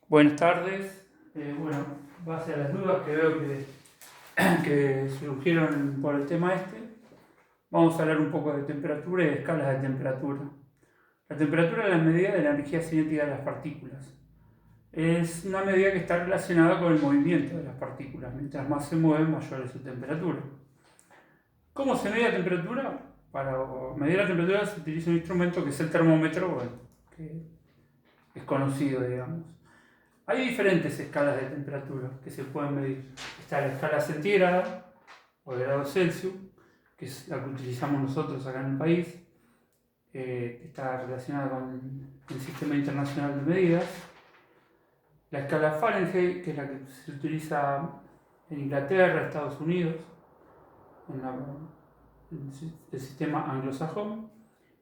Buenas tardes. Base a las dudas que veo que surgieron por el tema vamos a hablar un poco de temperatura y de escalas de temperatura. La temperatura es la medida de la energía cinética de las partículas. Es una medida que está relacionada con el movimiento de las partículas. Mientras más se mueven, mayor es su temperatura. ¿Cómo se mide la temperatura? Para medir la temperatura se utiliza un instrumento que es el termómetro, que es conocido, digamos. Hay diferentes escalas de temperatura que se pueden medir. Está la escala centígrada o de grados Celsius, que es la que utilizamos nosotros acá en el país, que está relacionada con el Sistema Internacional de Medidas. La escala Fahrenheit, que es la que se utiliza en Inglaterra, Estados Unidos, en el sistema anglosajón.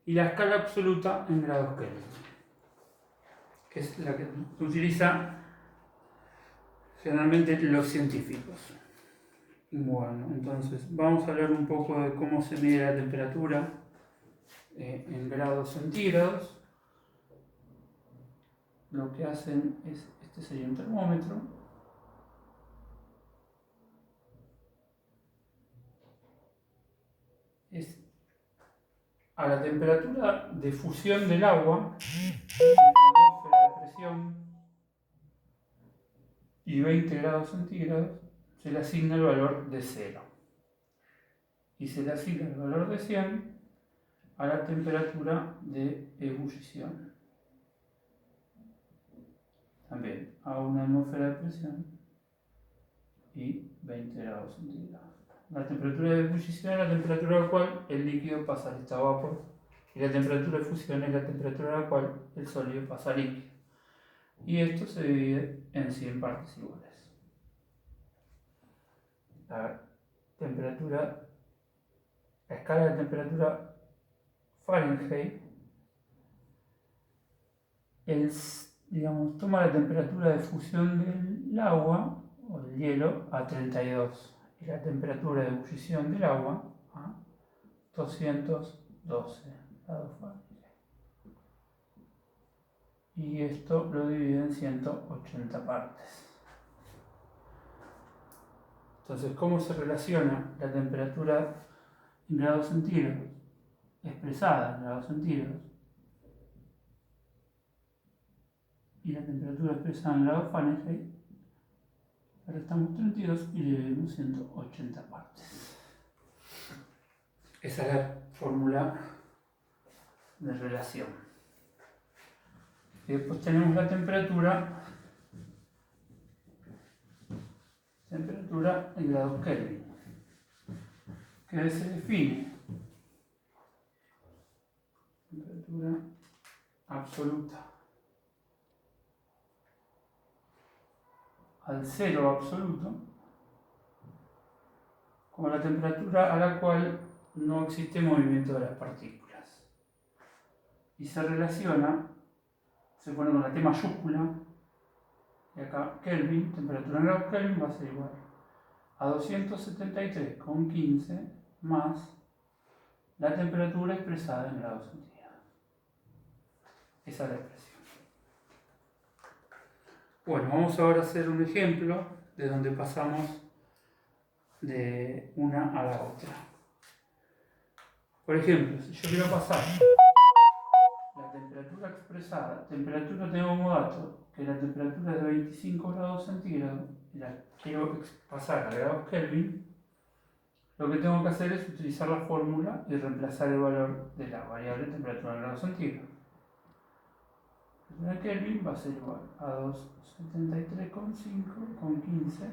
Y la escala absoluta en grados Kelvin, que es la que se utiliza generalmente los científicos. Bueno, entonces vamos a hablar un poco de cómo se mide la temperatura en grados centígrados. Lo que hacen es, este sería un termómetro. Es a la temperatura de fusión del agua, la atmósfera de presión y 20 grados centígrados, se le asigna el valor de 0. Y se le asigna el valor de 100 a la temperatura de ebullición. También a una atmósfera de presión y 20 grados centígrados. La temperatura de ebullición es la temperatura a la cual el líquido pasa al estado de vapor, y la temperatura de fusión es la temperatura a la cual el sólido pasa a líquido. Y esto se divide en 100 partes iguales. La escala de temperatura Fahrenheit toma la temperatura de fusión del agua o del hielo a 32 y la temperatura de ebullición del agua a 212 grados Fahrenheit. Y esto lo divide en 180 partes. Entonces, ¿cómo se relaciona la temperatura en grados centígrados, expresada en grados centígrados, y la temperatura expresada en grados Fahrenheit? Ahora estamos 32 y le dividimos 180 partes. Esa es la fórmula de relación. Y después tenemos la temperatura en grados Kelvin, que se define temperatura absoluta al cero absoluto como la temperatura a la cual no existe movimiento de las partículas. Y se relaciona, se pone con la T mayúscula, y acá Kelvin, temperatura en grados Kelvin, va a ser igual a 273,15 más la temperatura expresada en grados centígrados. Esa es la expresión. Bueno, vamos ahora a hacer un ejemplo de donde pasamos de una a la otra. Por ejemplo, si yo quiero pasar la temperatura expresada, temperatura tengo como dato que la temperatura es de 25 grados centígrados y la quiero pasar a grados Kelvin, lo que tengo que hacer es utilizar la fórmula y reemplazar el valor de la variable temperatura en grados centígrados. La Kelvin va a ser igual a 273,5 con 15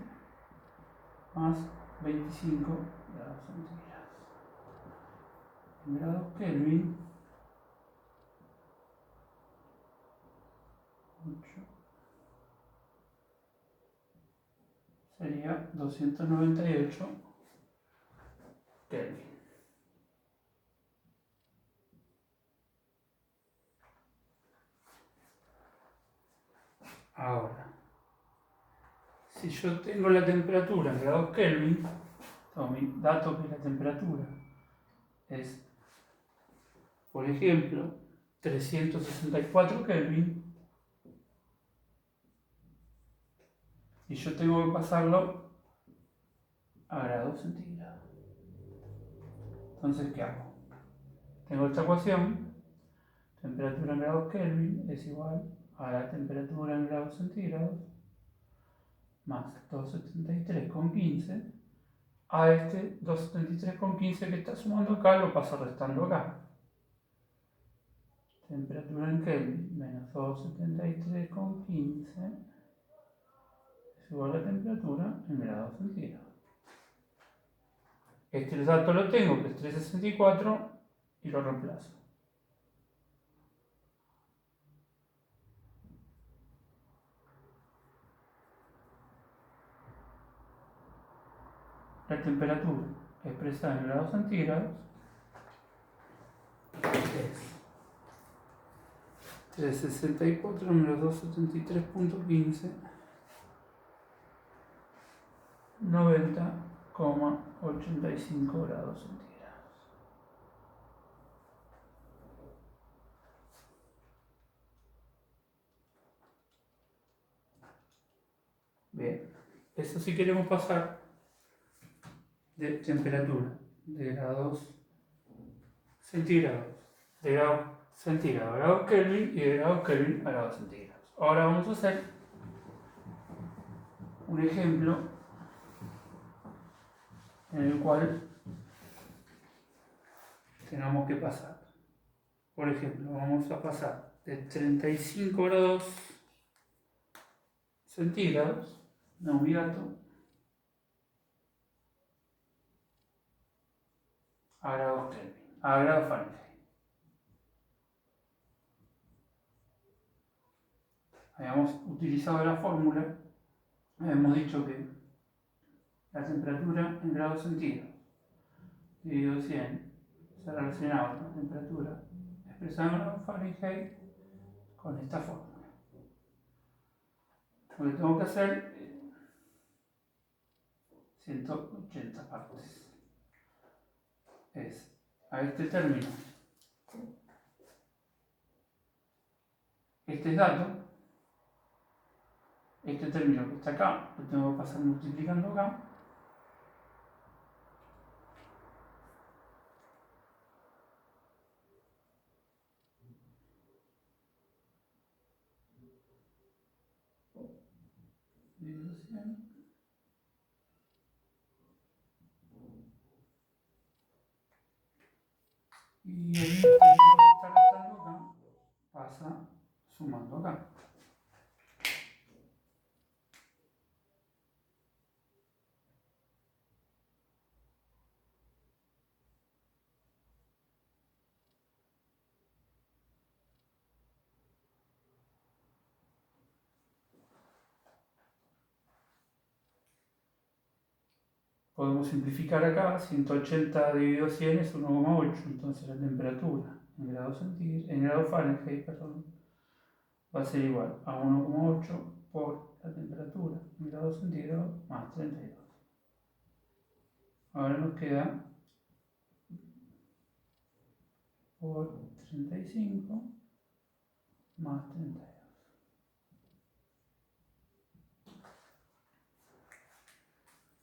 más 25 grados centígrados. En grados Kelvin, 8 sería 298 Kelvin. Ahora, si yo tengo la temperatura en grados Kelvin, tengo mi dato que la temperatura es, por ejemplo, 364 Kelvin, y yo tengo que pasarlo a grados centígrados. Entonces, ¿qué hago? Tengo esta ecuación, temperatura en grados Kelvin es igual a la temperatura en grados centígrados más 273,15 a este 273,15 que está sumando acá, lo paso restando acá. Temperatura en Kelvin menos 273,15 es igual a la temperatura en grados centígrados. Este dato lo tengo, que es 364, y lo reemplazo. La temperatura expresada en grados centígrados es 364 menos 273,15 90,85 grados centígrados. Bien, eso si queremos pasar de temperatura de grados centígrados, de grados centígrados a grados Kelvin y de grados Kelvin a grados centígrados. Ahora vamos a hacer un ejemplo en el cual tenemos que pasar. Por ejemplo, vamos a pasar de 35 grados centígrados, no un gato, a grados Kelvin, a grados Fahrenheit. Habíamos utilizado la fórmula, hemos dicho que la temperatura en grados centígrados dividido 100 se relacionaba con la temperatura expresada en grados Fahrenheit con esta fórmula. Lo que tengo que hacer es 180 partes. Es a este término, este dato, este término que está acá, lo tengo que pasar multiplicando acá. Dividido 100. Y el que está restando acá pasa sumando acá. Podemos simplificar acá, 180 dividido 100 es 1,8, entonces la temperatura en grados Fahrenheit, va a ser igual a 1,8 por la temperatura en grados centígrados más 32. Ahora nos queda por 35 más 32.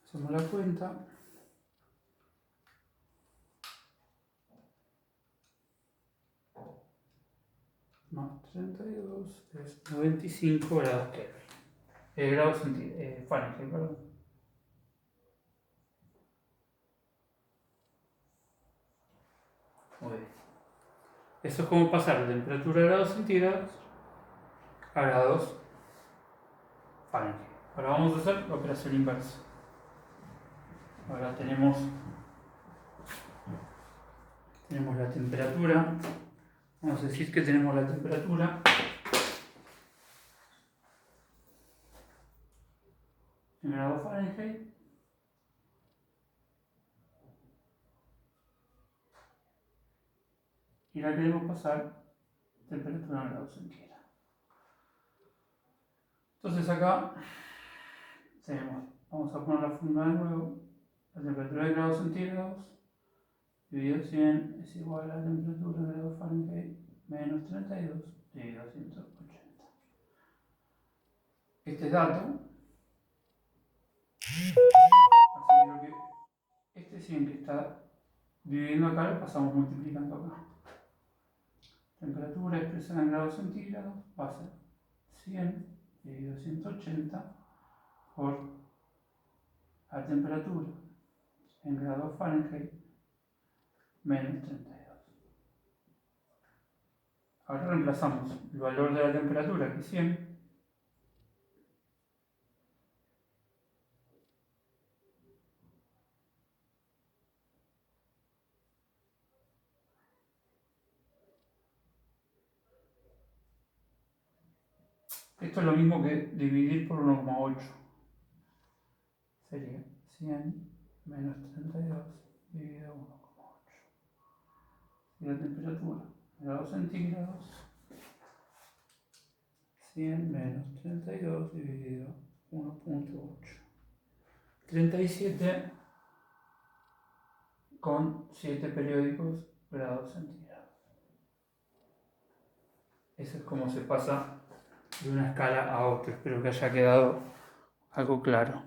Hacemos la cuenta. Más 32 es 95 grados Kelvin. Grados Fahrenheit, perdón. Muy bien. Eso es como pasar de temperatura a grados centígrados a grados Fahrenheit. Ahora vamos a hacer la operación inversa. Ahora tenemos la temperatura. Vamos a decir que tenemos la temperatura en grados Fahrenheit y la queremos pasar temperatura en grados centígrados. Entonces acá vamos a poner la fórmula de nuevo. La temperatura de grados centígrados dividido 100 es igual a la temperatura de grados Fahrenheit menos 32 dividido 180. Este dato Así que este 100 que está dividiendo acá lo pasamos multiplicando acá. Temperatura expresada en grados centígrados va a ser 100 dividido 180 por la temperatura en grados Fahrenheit menos 32. Ahora reemplazamos el valor de la temperatura, que es 100, esto es lo mismo que dividir por 1,8. Sería 100 menos 32 dividido 1,8. Y la temperatura, grados centígrados, 100 menos 32 dividido 1,8. 37 con 7 periódicos grados centígrados. Eso es como se pasa de una escala a otra. Espero que haya quedado algo claro.